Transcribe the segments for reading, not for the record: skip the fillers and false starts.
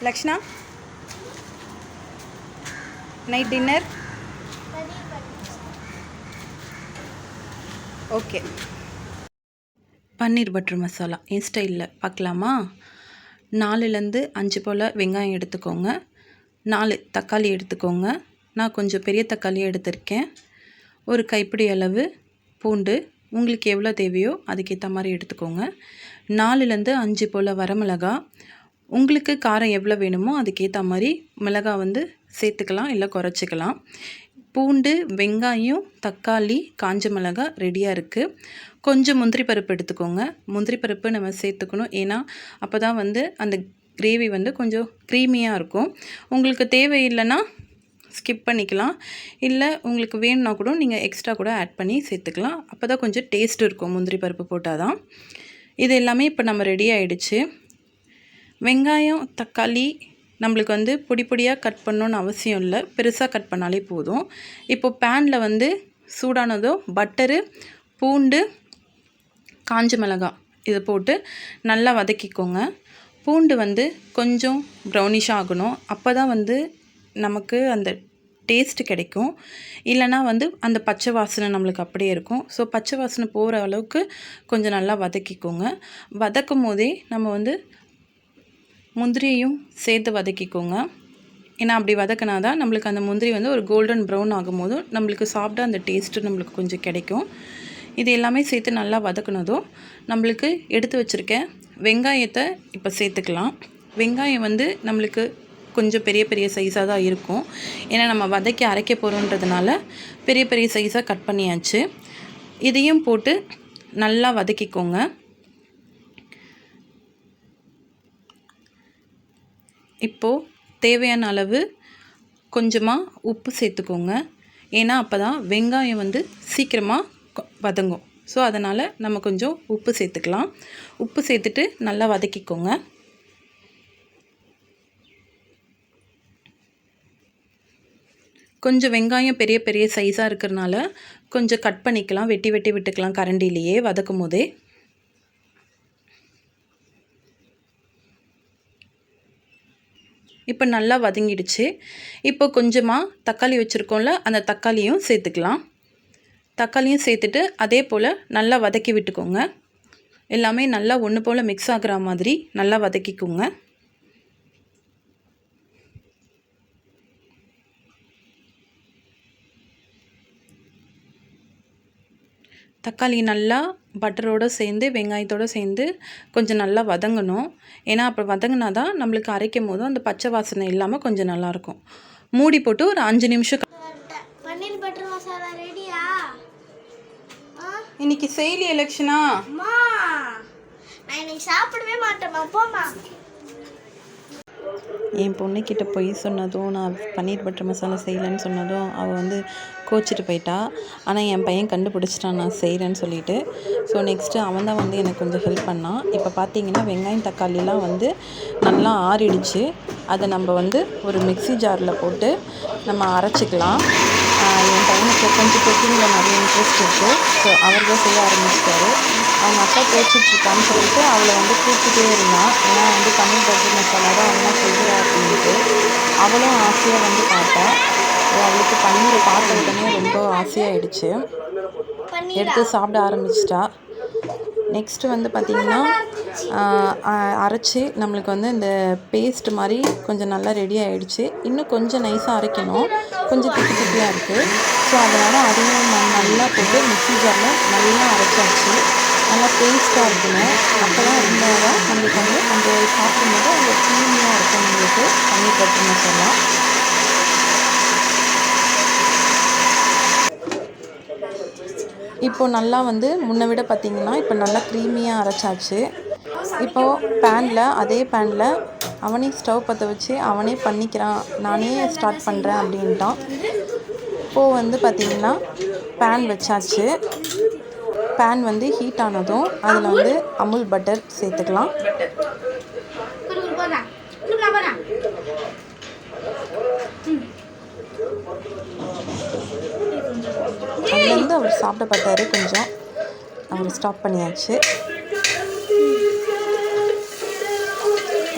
Lakshna, night dinner okay. Paneer butter masala என் ஸ்டைலில் பார்க்கலாமா? 4லேருந்து 5 போல் வெங்காயம் எடுத்துக்கோங்க, 4 தக்காளி எடுத்துக்கோங்க. நான் கொஞ்சம் பெரிய தக்காளி எடுத்திருக்கேன். ஒரு கைப்பிடி அளவு பூண்டு, உங்களுக்கு எவ்வளோ தேவையோ அதுக்கேற்ற மாதிரி எடுத்துக்கோங்க. 4லேருந்து 5 போல் வரமிளகா, உங்களுக்கு காரம் எவ்வளோ வேணுமோ அதுக்கேற்ற மாதிரி மிளகாய் சேர்த்துக்கலாம், இல்லை குறைச்சிக்கலாம். பூண்டு, வெங்காயம், தக்காளி, காஞ்ச மிளகாய் ரெடியாக இருக்குது. கொஞ்சம் முந்திரி பருப்பு எடுத்துக்கோங்க. முந்திரி பருப்பு நம்ம சேர்த்துக்கணும், ஏன்னா அப்போ தான் அந்த கிரேவி கொஞ்சம் க்ரீமியாக இருக்கும். உங்களுக்கு தேவையில்லைன்னா ஸ்கிப் பண்ணிக்கலாம், இல்லை உங்களுக்கு வேணும்னா கூட நீங்கள் எக்ஸ்ட்ரா கூட ஆட் பண்ணி சேர்த்துக்கலாம். அப்போ தான் கொஞ்சம் டேஸ்ட் இருக்கும் முந்திரி பருப்பு போட்டால் தான். இது எல்லாமே இப்போ நம்ம ரெடி ஆகிடுச்சு. வெங்காயம், தக்காளி நம்மளுக்கு பொடி பொடியாக கட் பண்ணணுன்னு அவசியம் இல்லை, பெருசாக கட் பண்ணாலே போதும். இப்போது பேனில் சூடானதும் பட்டரு, பூண்டு, காஞ்ச மிளகாய் இதை போட்டு நல்லா வதக்கிக்கோங்க. பூண்டு கொஞ்சம் ப்ரௌனிஷாக ஆகணும், அப்போ தான் நமக்கு அந்த டேஸ்ட்டு கிடைக்கும். இல்லைனா அந்த பச்சை வாசனை நம்மளுக்கு அப்படியே இருக்கும். ஸோ பச்சை வாசனை போகிற அளவுக்கு கொஞ்சம் நல்லா வதக்கிக்கோங்க. வதக்கும் போதே நம்ம முந்திரியையும் சேர்த்து வதக்கிக்கோங்க. ஏன்னா அப்படி வதக்கினா தான் நம்மளுக்கு அந்த முந்திரி ஒரு கோல்டன் ப்ரௌன் ஆகும்போது நம்மளுக்கு சாப்பிட அந்த டேஸ்ட்டு நம்மளுக்கு கொஞ்சம் கிடைக்கும். இது எல்லாமே சேர்த்து நல்லா வதக்கினதும் நம்மளுக்கு எடுத்து வச்சுருக்க வெங்காயத்தை இப்போ சேர்த்துக்கலாம். வெங்காயம் நம்மளுக்கு கொஞ்சம் பெரிய பெரிய சைஸாக தான் இருக்கும், ஏன்னா நம்ம வதக்கி அரைக்க போகிறோன்றதுனால பெரிய பெரிய சைஸாக கட் பண்ணியாச்சு. இதையும் போட்டு நல்லா வதக்கிக்கோங்க. இப்போது தேவையான அளவு கொஞ்சமாக உப்பு சேர்த்துக்கோங்க, ஏன்னா அப்போ தான் வெங்காயம் சீக்கிரமாக வதங்கும். ஸோ அதனால் நம்ம கொஞ்சம் உப்பு சேர்த்துக்கலாம். உப்பு சேர்த்துட்டு நல்லா வதக்கிக்கோங்க. கொஞ்சம் வெங்காயம் பெரிய பெரிய சைஸாக இருக்கிறனால கொஞ்சம் கட் பண்ணிக்கலாம், வெட்டி வெட்டி விட்டுக்கலாம் கரண்டிலேயே வதக்கும் போதே. இப்போ நல்லா வதங்கிடுச்சு. இப்போ கொஞ்சமாக தக்காளி வச்சுருக்கோம்ல, அந்த தக்காளியும் சேர்த்துக்கலாம். தக்காளியும் சேர்த்துட்டு அதே போல் நல்லா வதக்கி விட்டுக்கோங்க. எல்லாமே நல்லா ஒன்று போல் மிக்ஸ் ஆகிற மாதிரி நல்லா வதக்கிக்கோங்க. தக்காளி நல்லா பட்டரோடு சேர்ந்து வெங்காயத்தோடு சேர்ந்து கொஞ்சம் நல்லா வதங்கணும், ஏன்னா அப்போ வதங்கினா தான் நம்மளுக்கு அரைக்கும் போதும் அந்த பச்சை வாசனை இல்லாமல் கொஞ்சம் நல்லாயிருக்கும். மூடி போட்டு ஒரு 5 நிமிஷம். பன்னீர் பட்டர் மசாலா ரெடியா? இன்னைக்கு செய்யலையே லக்ஷ்ணா. நான் இன்னைக்கு சாப்பிடவே மாட்டேம்மா, போமா. என் பொண்ணுக்கிட்ட போய் சொன்னதும், நான் பன்னீர் பட்டர் மசாலா செய்யலைன்னு சொன்னதும் அவள் கோச்சிட்டு போயிட்டா. ஆனால் என் பையன் கண்டுபிடிச்சிட்டான் நான் செய்கிறேன்னு சொல்லிட்டு. ஸோ நெக்ஸ்ட்டு அவன் தான் எனக்கு கொஞ்சம் ஹெல்ப் பண்ணான். இப்போ பார்த்தீங்கன்னா வெங்காயம் தக்காளிலாம் நல்லா ஆறிடுச்சு. அதை நம்ம ஒரு மிக்ஸி ஜாரில் போட்டு நம்ம அரைச்சிக்கலாம். என் பையனுக்கு கொஞ்சம் குக்கிங்கில் நிறைய இன்ட்ரெஸ்ட் இருக்குது. ஸோ அவர் தான் செய்ய ஆரம்பிச்சிட்டாரு. அவங்க அப்பா கோச்சிட்ருக்கான்னு சொல்லிட்டு அவளை கூப்பிட்டுட்டே இருந்தான், ஏன்னா பன்னீர் பட்டர் மசாலா தான் அம்மா செய்கிறா அப்படின்ட்டு. அவளும் ஆசையாக பார்த்தா. அவளுக்கு பன்னீரை பார்த்த உடனே ரொம்ப ஆசையாகிடுச்சு, எடுத்து சாப்பிட ஆரம்பிச்சிட்டா. நெக்ஸ்ட்டு பார்த்திங்கன்னா அரைச்சி நம்மளுக்கு இந்த பேஸ்ட் மாதிரி கொஞ்சம் நல்லா ரெடி ஆகிடுச்சு. இன்னும் கொஞ்சம் நைஸாக அரைக்கணும், கொஞ்சம் திப்பி திப்பியாக இருக்குது. ஸோ அதனால் அதையும் நல்லா போட்டு மிக்ஸி ஜாரில் நல்லா அரைச்சாச்சு. நல்லா பேஸ்ட்டாக இருக்கணும், அப்போ தான் இருந்தால் தான் நம்மளுக்கு அந்த சாப்பிடும்போது அந்த க்ரீமியாக இருக்கும் நம்மளுக்கு பன்னீர் பட்டர் மசாலா. இப்போது நல்லா முன்னை விட பார்த்திங்கன்னா இப்போ நல்லா க்ரீமியாக அரைச்சாச்சு. இப்போது அதே பேனில் அவனே ஸ்டவ் பற்ற வச்சு அவனே பண்ணிக்கிறான், நானே ஸ்டார்ட் பண்ணுறேன் அப்படின்ட்டான். இப்போது பார்த்திங்கன்னா பேன் வச்சாச்சு. பேன் ஹீட் ஆனதும் அதில் அமுல் பட்டர் சேர்த்துக்கலாம். அதுலேருந்து அவர் சாப்பிட பார்த்தாரு, கொஞ்சம் அவர் ஸ்டாப் பண்ணியாச்சு.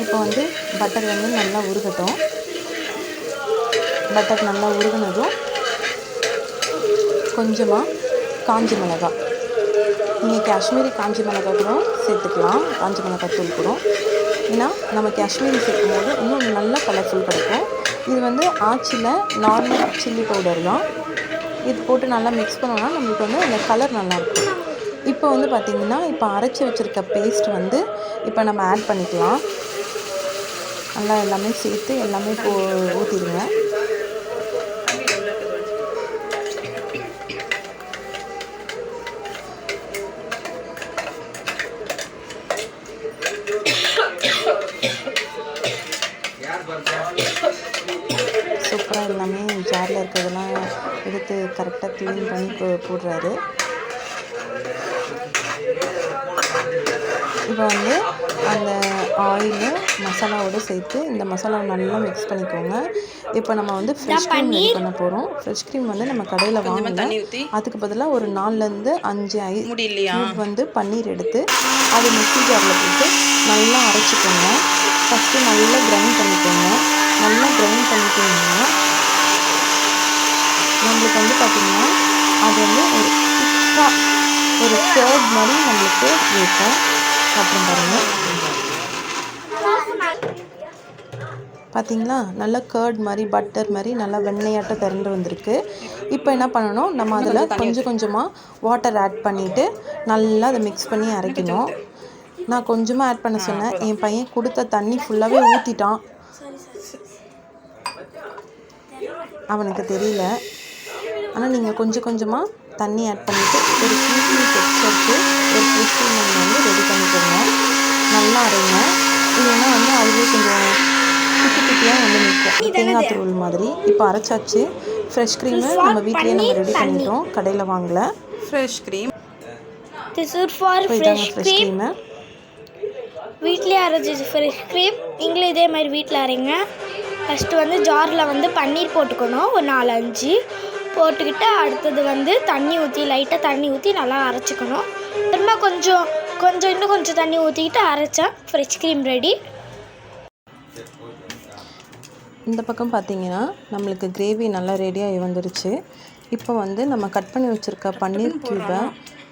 இப்போ பட்டர் வந்து நல்லா உருகட்டும். பட்டர் நல்லா உருகினதும் கொஞ்சமாக காஞ்சி மிளகாய், நீங்கள் காஷ்மீரி காஞ்சி மிளகாய் கூட சேர்த்துக்கலாம், காஞ்சி மிளகாய் தூள் கூட. ஏன்னா நம்ம காஷ்மீரி சேர்க்கும் போது இன்னும் நல்லா கலர்ஃபுல் கிடைக்கும். இது வந்து ஆச்சியில் நார்மல் சில்லி பவுடர் தான். இது போட்டு நல்லா மிக்ஸ் பண்ணோன்னா நம்மளுக்கு வந்து அந்த கலர் நல்லாயிருக்கும். இப்போ வந்து பார்த்திங்கன்னா இப்போ அரைச்சி வச்சுருக்க பேஸ்ட் வந்து இப்போ நம்ம ஆட் பண்ணிக்கலாம். நல்லா எல்லாமே சேர்த்து எல்லாமே ஊற்றிடுங்க. சூப்பராக எல்லாமே ஜாரில் இருக்கிறதெல்லாம் எடுத்து கரெக்டாக க்ளீன் பண்ணி போடுறாரு. இப்போ வந்து அந்த ஆயிலு மசாலாவோடு சேர்த்து இந்த மசாலாவை நல்லா மிக்ஸ் பண்ணிக்கோங்க. இப்போ நம்ம வந்து ஃப்ரெஷ் க்ரீம் ரெடி பண்ண போகிறோம். ஃப்ரெஷ் க்ரீம் வந்து நம்ம கடையில் வாங்கல, அதுக்கு பதிலாக ஒரு 4லேருந்து 5 கியூப் வந்து பன்னீர் எடுத்து அது மிக்ஸி ஜாரில் போட்டு நல்லா அரைச்சிக்கோங்க. ஃபஸ்ட்டு நல்லா கிரைண்ட் பண்ணிக்கோங்க. நல்லா கிரைண்ட் பண்ணிட்டீங்கன்னா நம்மளுக்கு வந்து பார்த்திங்கன்னா அது வந்து ஒரு திக்காக ஒரு கர்ட் மாதிரி நம்மளுக்கு இருக்கும். அப்புறம் பாருங்கள், பார்த்திங்களா நல்லா கர்ட் மாதிரி பட்டர் மாதிரி நல்லா வெண்ணெயாட்டம் திரண்டு வந்திருக்கு. இப்போ என்ன பண்ணணும், நம்ம அதில் கொஞ்சம் கொஞ்சமாக வாட்டர் ஆட் பண்ணிவிட்டு நல்லா அதை மிக்ஸ் பண்ணி அரைக்கணும். நான் கொஞ்சமாக ஆட் பண்ண சொன்னேன், என் பையன் கொடுத்த தண்ணி ஃபுல்லாகவே ஊற்றிட்டான். அவனுக்கு தெரியல. ஆனால் நீங்கள் கொஞ்சம் கொஞ்சமாக தண்ணி ஆட் பண்ணிவிட்டு ஒரு க்ரீமி டெக்ஸ்சருக்கு ஒரு க்ரிஸ்பி வந்து ரெடி பண்ணிக்கோங்க. நல்லா அரைங்க. இல்லைன்னா வந்து அதுவே கொஞ்சம் குட்டி குட்டியாக வந்து நிற்கும், தேங்காய் தூள் மாதிரி. இப்போ அரைச்சாச்சு. ஃப்ரெஷ் க்ரீமு நம்ம வீட்டிலேயே நம்ம ரெடி பண்ணிட்டோம், கடையில் வாங்கல. ஃப்ரெஷ் க்ரீம் ஃப்ரெஷ் க்ரீமு வீட்டிலே அரைச்சி ஃப்ரெஷ் க்ரீம் நீங்களும் இதே மாதிரி வீட்டில் அரைங்க. ஃபஸ்ட்டு வந்து ஜாரில் வந்து பன்னீர் போட்டுக்கணும், ஒரு 4-5 போட்டுக்கிட்டு அடுத்தது வந்து தண்ணி ஊற்றி லைட்டாக தண்ணி ஊற்றி நல்லா அரைச்சிக்கணும். திரும்ப இன்னும் கொஞ்சம் தண்ணி ஊற்றிக்கிட்டு அரைச்சா ஃப்ரெஷ் க்ரீம் ரெடி. இந்த பக்கம் பார்த்திங்கன்னா நம்மளுக்கு கிரேவி நல்லா ரெடியாகி வந்துருச்சு. இப்போ வந்து நம்ம கட் பண்ணி வச்சுருக்க பன்னீர் க்யூபை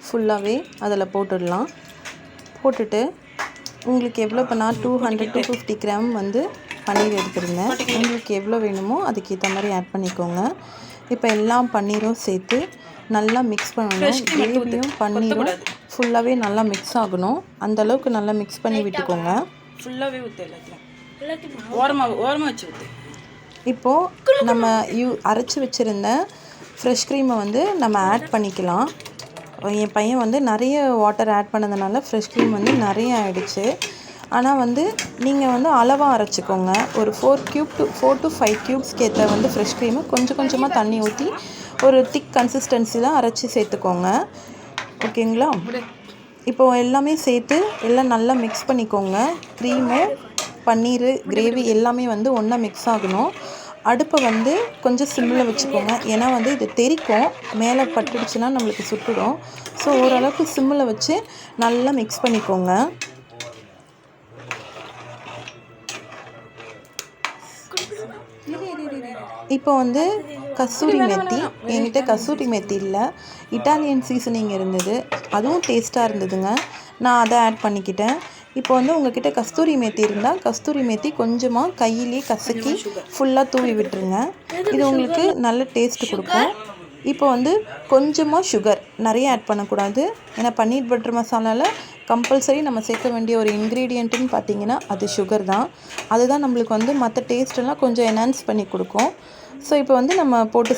ஃபுல்லாகவே அதில் போட்டுடலாம். போட்டுட்டு உங்களுக்கு எவ்வளோ இப்போ நான் 200 to 50 கிராம் வந்து பன்னீர் எடுத்துருந்தேன். உங்களுக்கு எவ்வளோ வேணுமோ அதுக்கேற்ற மாதிரி ஆட் பண்ணிக்கோங்க. இப்போ எல்லாம் பன்னீரும் சேர்த்து நல்லா மிக்ஸ் பண்ணணும். கிரேவியும் பன்னீரும் ஃபுல்லாகவே நல்லா மிக்ஸ் ஆகணும். அந்தளவுக்கு நல்லா மிக்ஸ் பண்ணி விட்டுக்கோங்க. ஃபுல்லாகவே ஊற்று, எல்லாத்தையும் ஓரமாக வச்சு ஊற்று. இப்போது நம்ம அரைச்சி வச்சுருந்த ஃப்ரெஷ் க்ரீமை வந்து நம்ம ஆட் பண்ணிக்கலாம். என் பையன் வந்து நிறைய வாட்டர் ஆட் பண்ணதுனால ஃப்ரெஷ் க்ரீம் வந்து நிறைய ஆகிடுச்சு. ஆனால் வந்து நீங்கள் வந்து அளவாக அரைச்சிக்கோங்க. ஒரு 4 to 5 க்யூப்ஸ்க்கு ஏற்ற வந்து ஃப்ரெஷ் க்ரீமு கொஞ்சம் கொஞ்சமாக தண்ணி ஊற்றி ஒரு திக் கன்சிஸ்டன்சியில் அரைச்சி சேர்த்துக்கோங்க. ஓகேங்களா? இப்போது எல்லாமே சேர்த்து எல்லாம் நல்லா மிக்ஸ் பண்ணிக்கோங்க. க்ரீமு பன்னீர் கிரேவி எல்லாமே வந்து ஒன்றா மிக்ஸ் ஆகணும். அடுப்பை வந்து கொஞ்சம் சிம்மில் வச்சுக்கோங்க. ஏன்னா வந்து இது தெறிக்கும், மேலே பட்டுடுச்சுன்னா நம்மளுக்கு சுட்டுடும். ஸோ ஓரளவுக்கு சிம்மில் வச்சு நல்லா மிக்ஸ் பண்ணிக்கோங்க. இப்போ வந்து கஸ்தூரி மெத்தி, என்கிட்ட கஸ்தூரி மெத்தி இல்லை, இட்டாலியன் சீசனிங் இருந்தது, அதுவும் டேஸ்ட்டாக இருந்ததுங்க. நான் அதை ஆட் பண்ணிக்கிட்டேன். இப்போ வந்து உங்கள்கிட்ட கஸ்தூரி மேத்தி இருந்தால் கஸ்தூரி மேத்தி கொஞ்சமாக கையிலே கசக்கி ஃபுல்லாக தூவி விட்டுருங்க. இது உங்களுக்கு நல்ல டேஸ்ட்டு கொடுக்கும். இப்போ வந்து கொஞ்சமாக சுகர், நிறைய ஆட் பண்ணக்கூடாது. ஏன்னா பன்னீர் பட்டர் மசாலாவில் கம்பல்சரி நம்ம சேர்க்க வேண்டிய ஒரு இன்க்ரீடியண்ட்டுன்னு பார்த்தீங்கன்னா அது சுகர் தான். அதுதான் நம்மளுக்கு வந்து மற்ற டேஸ்ட்டெல்லாம் கொஞ்சம் என்ஹான்ஸ் பண்ணி கொடுக்கும். ஸோ இப்போ வந்து நம்ம போட்டு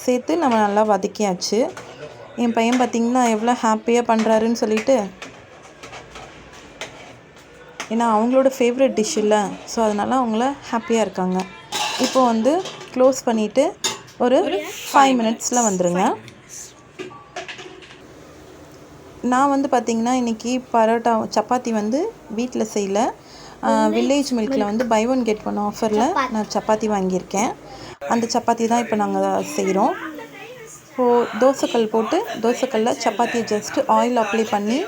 சேர்த்து நம்ம நல்லா வதக்கியாச்சு. என் பையன் பார்த்திங்கன்னா எவ்வளோ ஹாப்பியாக பண்ணுறாருன்னு சொல்லிட்டு, ஏன்னா அவங்களோட ஃபேவரட் டிஷ் இல்லை, ஸோ அதனால் அவங்கள ஹாப்பியாக இருக்காங்க. இப்போது வந்து க்ளோஸ் பண்ணிவிட்டு ஒரு 5 மினிட்ஸில் வந்துடுங்க. நான் வந்து பார்த்திங்கன்னா இன்றைக்கி பரோட்டா சப்பாத்தி வந்து வீட்டில் செய்யல, வில்லேஜ் மில்கில் வந்து பை ஒன் கெட் ஒன் ஆஃபரில் நான் சப்பாத்தி வாங்கியிருக்கேன். அந்த சப்பாத்தி தான் இப்போ நாங்கள் செய்கிறோம். இப்போது தோசைக்கல் போட்டு தோசைக்கல்லில் சப்பாத்தியை ஜஸ்ட்டு ஆயில் அப்ளை பண்ணி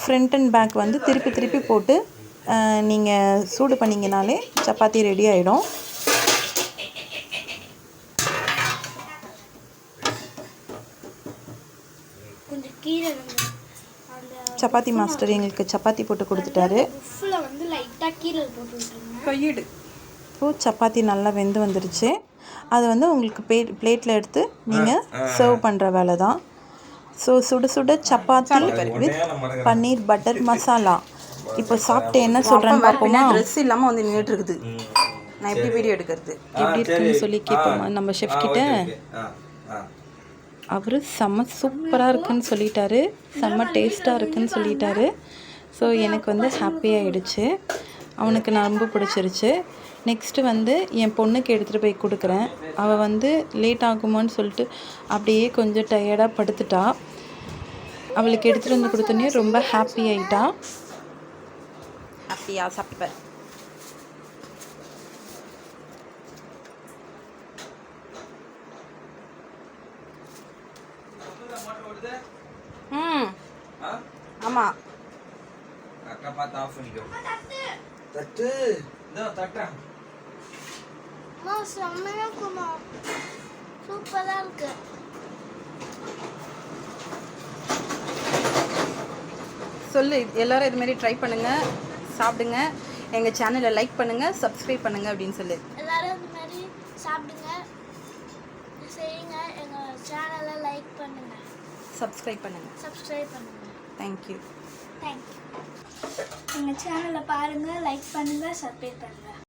ஃப்ரண்ட் அண்ட் பேக் வந்து திருப்பி போட்டு நீங்கள் சூடு பண்ணிங்கனாலே சப்பாத்தி ரெடி ஆகிடும். கொஞ்சம் கீரை சப்பாத்தி மாஸ்டர் எங்களுக்கு சப்பாத்தி போட்டு கொடுத்துட்டாரு. உஃப்ல வந்து லைட்டாக கீரை போட்டு விட்டுருங்க. கையிடு. இப்போது சப்பாத்தி நல்லா வெந்து வந்துருச்சு. அது வந்து உங்களுக்கு பிளேட்டில் எடுத்து நீங்கள் சர்வ் பண்ணுற வேலை தான். ஸோ சுட சுட சப்பாத்தி வித் பன்னீர் பட்டர் மசாலா. இப்போ சாப்பிட்டு என்ன சொல்கிறேன்னு பார்ப்போமா? ட்ரெஸ் இல்லாமல் வந்து நின்றுட்டு இருக்குது. நான் எப்படி வீடியோ எடுக்கிறது? எப்படி இருக்குன்னு சொல்லி கேட்போமா நம்ம ஷெஃப் கிட்ட. அவர் செம்ம சூப்பராக இருக்குன்னு சொல்லிட்டாரு, செம்ம டேஸ்ட்டாக இருக்குன்னு சொல்லிட்டாரு. ஸோ எனக்கு வந்து ஹாப்பியாகிடுச்சு, அவனுக்கு நான் ரொம்ப பிடிச்சிருச்சு. நெக்ஸ்ட்டு வந்து என் பொண்ணுக்கு எடுத்துகிட்டு போய் கொடுக்குறேன். அவள் வந்து லேட் ஆகுமான்னு சொல்லிட்டு அப்படியே கொஞ்சம் டயர்டாக படுத்துட்டா. அவளுக்கு எடுத்துகிட்டு வந்து கொடுத்தோன்னே ரொம்ப ஹாப்பி ஆகிட்டா. ஹாப்பியா சாப்பிட்டுப்பார். ஆமாம். அக்கா பார்த்து ஆஃப் பண்ணிக்கோ. தட்டு இதோ தட்டுறேன். செம்மையா இருக்குமா, சூப்பராக இருக்கு. சொல்லு, எல்லோரும் இதுமாரி ட்ரை பண்ணுங்கள், சாப்பிடுங்க, எங்கள் சேனலை லைக் பண்ணுங்கள், சப்ஸ்கிரைப் பண்ணுங்கள் அப்படின்னு சொல்லு. எல்லோரும் இந்த மாதிரி சாப்பிடுங்க, செய்யுங்க, எங்கள் சேனலை லைக் பண்ணுங்கள், சப்ஸ்கிரைப் பண்ணுங்கள். தேங்க்யூ. எங்கள் சேனலை பாருங்கள், லைக் பண்ணுங்கள், சப்ஸ்கிரைப் பண்ணுங்கள்.